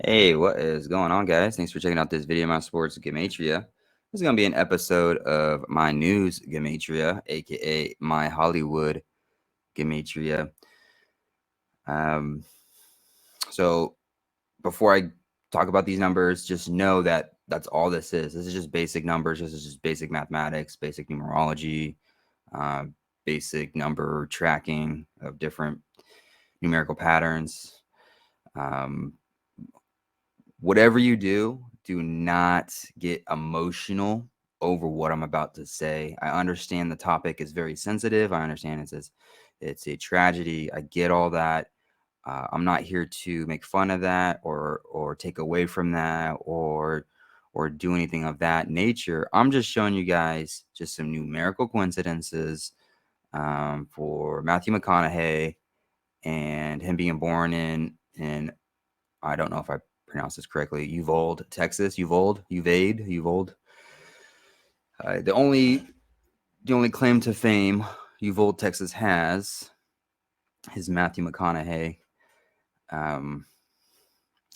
Hey, what is going on, guys? Thanks for checking out this video of my sports Gematria. This is going to be an episode of my news Gematria, aka my Hollywood Gematria. Um, so before I talk about these numbers, just know that that's all this is. This is just basic numbers. This is just basic mathematics, basic numerology, uh, basic number tracking of different numerical patterns. Um, Whatever you do, do not get emotional over what I'm about to say. I understand the topic is very sensitive. I understand it's a tragedy. I get all that. I'm not here to make fun of that or take away from that or do anything of that nature. I'm just showing you guys just some numerical coincidences for Matthew McConaughey and him being born in I don't know if I pronounced this correctly. Uvalde, Texas. Uvalde. The only claim to fame Uvalde, Texas has is Matthew McConaughey. Um,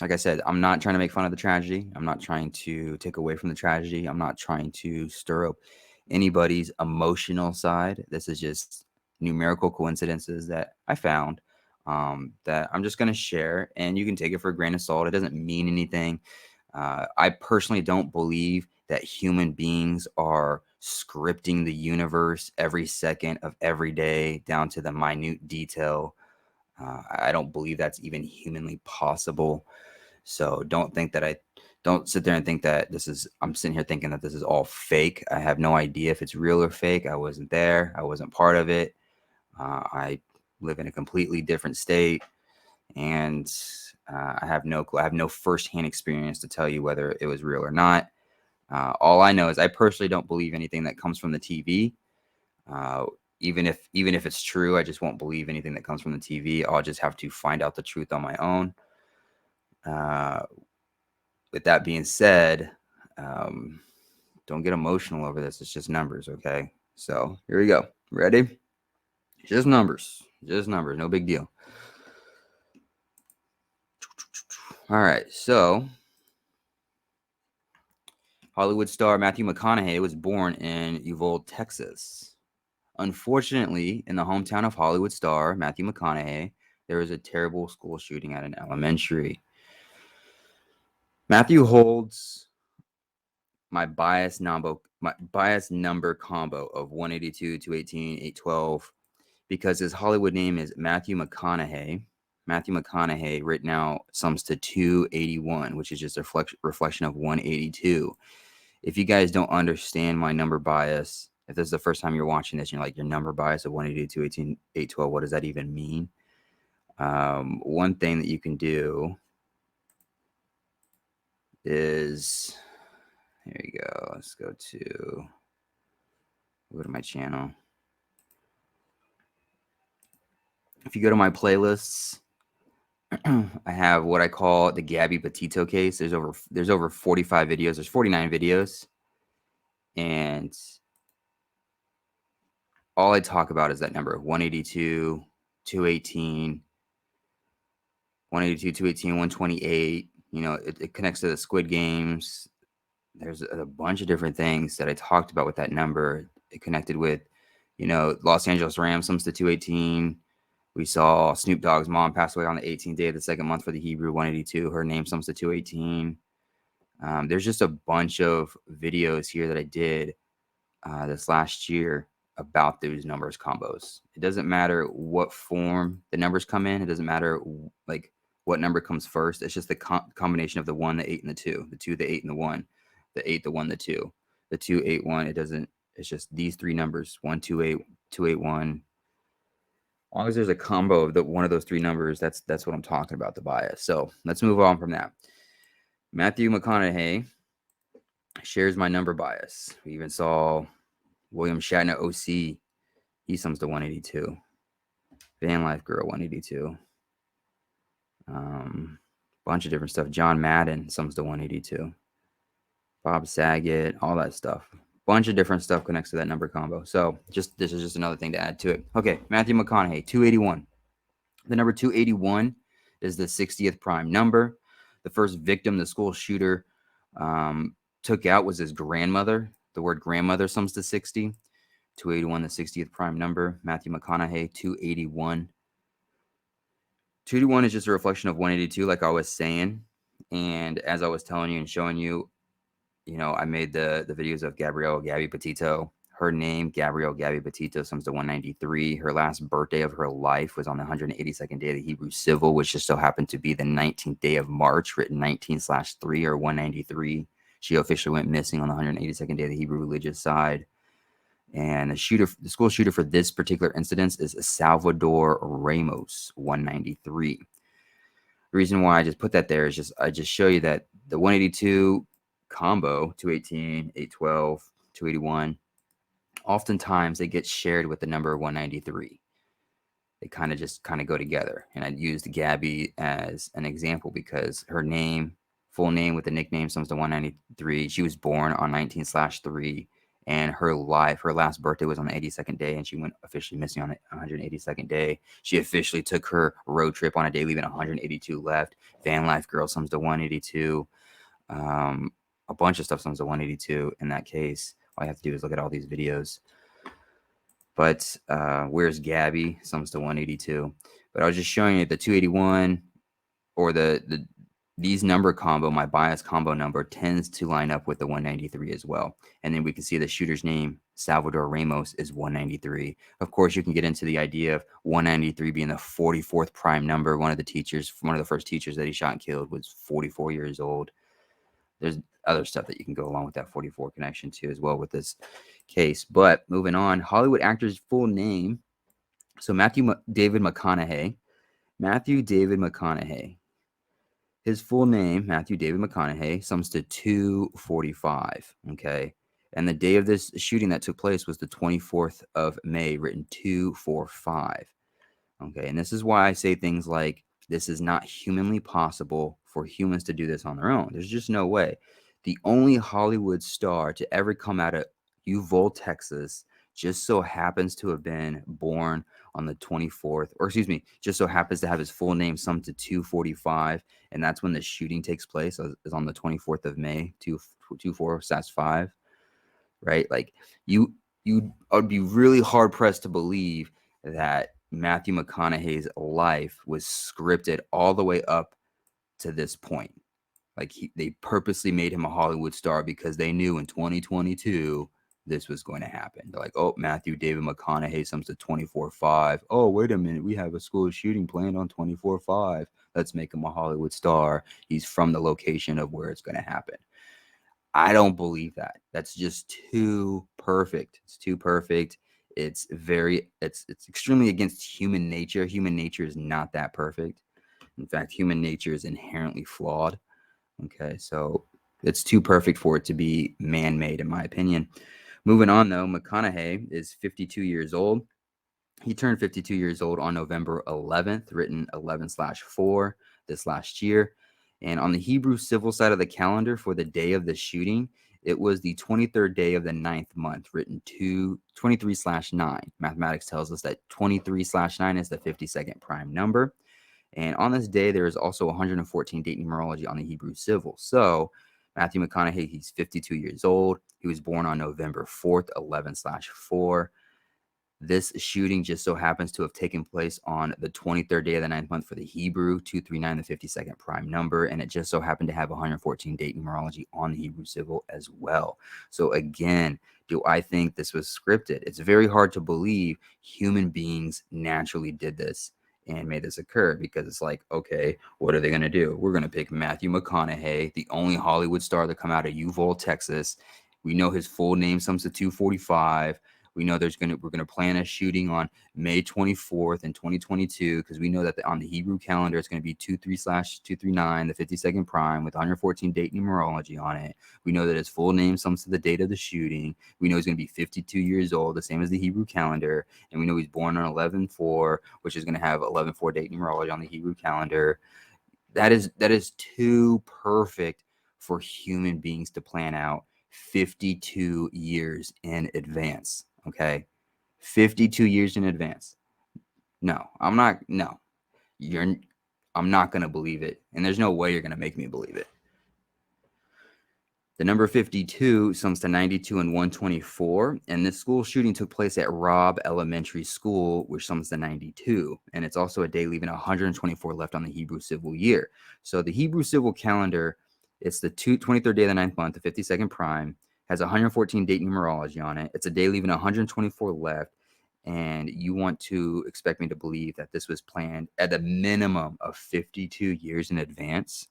like I said, I'm not trying to make fun of the tragedy. I'm not trying to take away from the tragedy. I'm not trying to stir up anybody's emotional side. This is just numerical coincidences that I found that I'm just going to share, and you can take it for a grain of salt. It doesn't mean anything. I personally don't believe that human beings are scripting the universe every second of every day down to the minute detail. I don't believe that's even humanly possible. So don't sit there and think that I'm sitting here thinking that this is all fake. I have no idea if it's real or fake. I wasn't there. I wasn't part of it. I live in a completely different state, and I have no firsthand experience to tell you whether it was real or not. All I know is I personally don't believe anything that comes from the TV. Uh, even if it's true, I just won't believe anything that comes from the TV. I'll just have to find out the truth on my own. Uh, with that being said, um, don't get emotional over this. It's just numbers, okay? So here we go. Ready? Just numbers. Just numbers. No big deal. All right. So Hollywood star Matthew McConaughey was born in Uvalde, Texas. Unfortunately, in the hometown of Hollywood star Matthew McConaughey, there was a terrible school shooting at an elementary. Matthew holds my bias number combo of 182, 218, 812 because his Hollywood name is Matthew McConaughey. Matthew McConaughey right now sums to 281, which is just a reflection of 182. If you guys don't understand my number bias, if this is the first time you're watching this and you're like, your number bias of 182, 218, 812, what does that even mean? One thing that you can do is, here you go. Let's go to my channel. If you go to my playlists, I have what I call the Gabby Petito case. There's over 45 videos. There's 49 videos, and all I talk about is that number 182, 218, 182, 218, 128. You know, it connects to the Squid Games. There's a bunch of different things that I talked about with that number. It connected with, Los Angeles Rams sums to 218. We saw Snoop Dogg's mom pass away on the 18th day of the second month for the Hebrew 182. Her name sums to 218. There's just a bunch of videos here that I did this last year about those numbers combos. It doesn't matter what form the numbers come in. It doesn't matter like what number comes first. It's just the combination of the 1, the 8, and the 2. The 2, the 8, and the 1. The 8, the 1, the 2. The 2, 8, 1. It's just these three numbers. 1, 2, 8, 2, 8, 1. As long as there's a combo of one of those three numbers, that's what I'm talking about, the bias. So let's move on from that. Matthew McConaughey shares my number bias. We even saw William Shatner OC. He sums to 182. Van Life Girl 182. Bunch of different stuff. John Madden sums to 182. Bob Saget, all that stuff. Bunch of different stuff connects to that number combo. So this is just another thing to add to it. Okay, Matthew McConaughey, 281. The number 281 is the 60th prime number. The first victim the school shooter took out was his grandmother. The word grandmother sums to 60. 281, the 60th prime number. Matthew McConaughey, 281. 281 is just a reflection of 182, like I was saying. And as I was telling you and showing you, I made the videos of Gabby Petito. Her name, Gabrielle Gabby Petito, sums to 193. Her last birthday of her life was on the 182nd day of the Hebrew Civil, which just so happened to be the 19th day of March, written 19/3 or 193. She officially went missing on the 182nd day of the Hebrew religious side. And the school shooter for this particular incident is Salvador Ramos, 193. The reason why I just put that there is I just show you that the 182 combo, 218, 812, 281, oftentimes they get shared with the number 193. They kind of go together. And I used Gabby as an example because her name, full name with the nickname, sums to 193. She was born on 19/3, and her last birthday was on the 82nd day, and she went officially missing on the 182nd day. She officially took her road trip on a day, leaving 182 left. Van Life Girl sums to 182. A bunch of stuff sums to 182 in that case. All you have to do is look at all these videos. But Where's Gabby sums to 182. But I was just showing you the 281 or these number combo, my bias combo number, tends to line up with the 193 as well. And then we can see the shooter's name, Salvador Ramos, is 193. Of course, you can get into the idea of 193 being the 44th prime number. One of the first teachers that he shot and killed was 44 years old. There's other stuff that you can go along with that 44 connection too as well with this case. But moving on, Hollywood actor's full name. So Matthew David McConaughey. His full name, Matthew David McConaughey, sums to 245. Okay. And the day of this shooting that took place was the 24th of May, written 245. Okay. And this is why I say things like, this is not humanly possible for humans to do this on their own. There's just no way. The only Hollywood star to ever come out of Uvalde, Texas, just so happens to have been born on the 24th, or excuse me, just so happens to have his full name summed to 245. And that's when the shooting takes place, is on the 24th of May, 24/5, right? Like I would be really hard pressed to believe that Matthew McConaughey's life was scripted all the way up to this point. Like they purposely made him a Hollywood star because they knew in 2022 this was going to happen. They're like, oh, Matthew David McConaughey sums to 24/5. Oh, wait a minute, we have a school shooting planned on 24/5. Let's make him a Hollywood star. He's from the location of where it's going to happen. I don't believe that. That's just too perfect. It's too perfect. It's extremely against human nature. Human nature is not that perfect. In fact, human nature is inherently flawed. Okay, so it's too perfect for it to be man-made, in my opinion. Moving on, though, McConaughey is 52 years old. He turned 52 years old on November 11th, written 11/4 this last year. And on the Hebrew civil side of the calendar for the day of the shooting, it was the 23rd day of the 9th month, written 23/9. Mathematics tells us that 23/9 is the 52nd prime number. And on this day, there is also 114 date numerology on the Hebrew civil. So Matthew McConaughey, he's 52 years old. He was born on November 4th, 11/4. This shooting just so happens to have taken place on the 23rd day of the 9th month for the Hebrew, 239, the 52nd prime number, and it just so happened to have 114 date numerology on the Hebrew civil as well. So again, do I think this was scripted? It's very hard to believe human beings naturally did this and made this occur, because it's like, okay, what are they going to do? We're going to pick Matthew McConaughey, the only Hollywood star to come out of Uvalde, Texas. We know his full name sums to 245. We know we're gonna plan a shooting on May 24th in 2022, because we know that on the Hebrew calendar it's going to be 23/239, the 52nd prime, with 114 date numerology on it. We know that his full name sums to the date of the shooting. We know he's going to be 52 years old, the same as the Hebrew calendar, and we know he's born on 11/4, which is going to have 11/4 date numerology on the Hebrew calendar. That is too perfect for human beings to plan out 52 years in advance. Okay, 52 years in advance. No, I'm not. No, I'm not going to believe it. And there's no way you're going to make me believe it. The number 52 sums to 92 and 124. And this school shooting took place at Robb Elementary School, which sums to 92. And it's also a day leaving 124 left on the Hebrew civil year. So the Hebrew civil calendar, it's the 23rd day of the 9th month, the 52nd prime, has 114 date numerology on it. It's a day leaving 124 left. And you want to expect me to believe that this was planned at a minimum of 52 years in advance?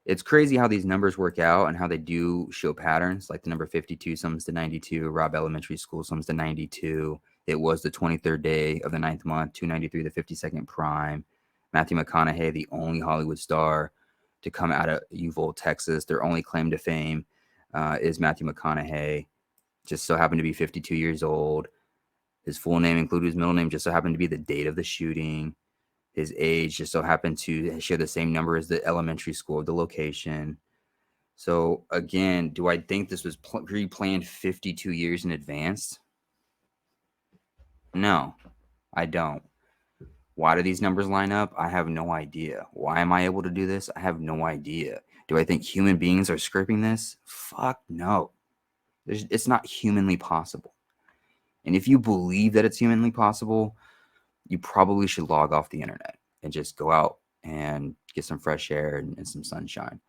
It's crazy how these numbers work out and how they do show patterns. Like the number 52 sums to 92. Robb Elementary School sums to 92. It was the 23rd day of the 9th month, 293, the 52nd prime. Matthew McConaughey, the only Hollywood star to come out of Uvalde, Texas. Their only claim to fame is Matthew McConaughey. Just so happened to be 52 years old. His full name included his middle name, just so happened to be the date of the shooting. His age just so happened to share the same number as the elementary school of the location. So again, do I think this was pre-planned 52 years in advance? No, I don't. Why do these numbers line up? I have no idea. Why am I able to do this? I have no idea. Do I think human beings are scripting this? Fuck no. It's not humanly possible. And if you believe that it's humanly possible, you probably should log off the internet and just go out and get some fresh air and some sunshine.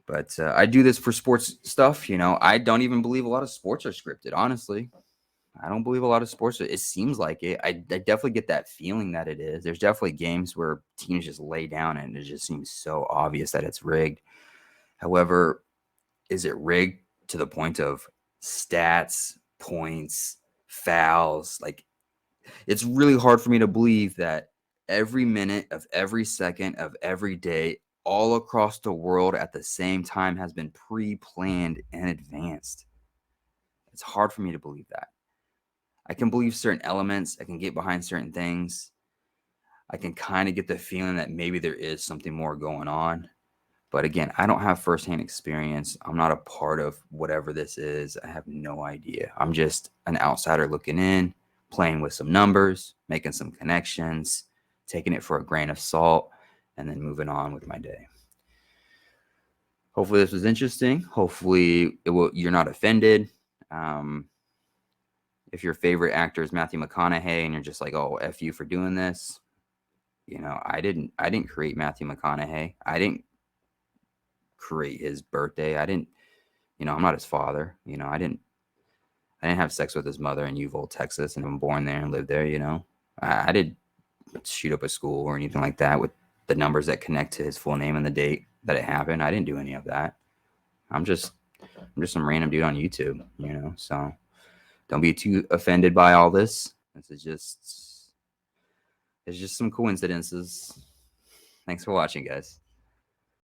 But I do this for sports stuff. I don't even believe a lot of sports are scripted, honestly. I don't believe a lot of sports. It seems like it. I definitely get that feeling that it is. There's definitely games where teams just lay down and it just seems so obvious that it's rigged. However, is it rigged to the point of stats, points, fouls? Like, it's really hard for me to believe that every minute of every second of every day all across the world at the same time has been pre-planned and advanced. It's hard for me to believe that. I can believe certain elements. I can get behind certain things. I can kind of get the feeling that maybe there is something more going on. But again, I don't have firsthand experience. I'm not a part of whatever this is. I have no idea. I'm just an outsider looking in, playing with some numbers, making some connections, taking it for a grain of salt, and then moving on with my day. Hopefully this was interesting. Hopefully you're not offended. If your favorite actor is Matthew McConaughey and you're just like, oh, F you for doing this. I didn't create Matthew McConaughey. I didn't create his birthday. I'm not his father. I didn't have sex with his mother in Uvalde, Texas, and I'm born there and lived there. I didn't shoot up a school or anything like that with the numbers that connect to his full name and the date that it happened. I didn't do any of that. I'm just some random dude on YouTube, so don't be too offended by all this. It's just some coincidences. Thanks for watching, guys.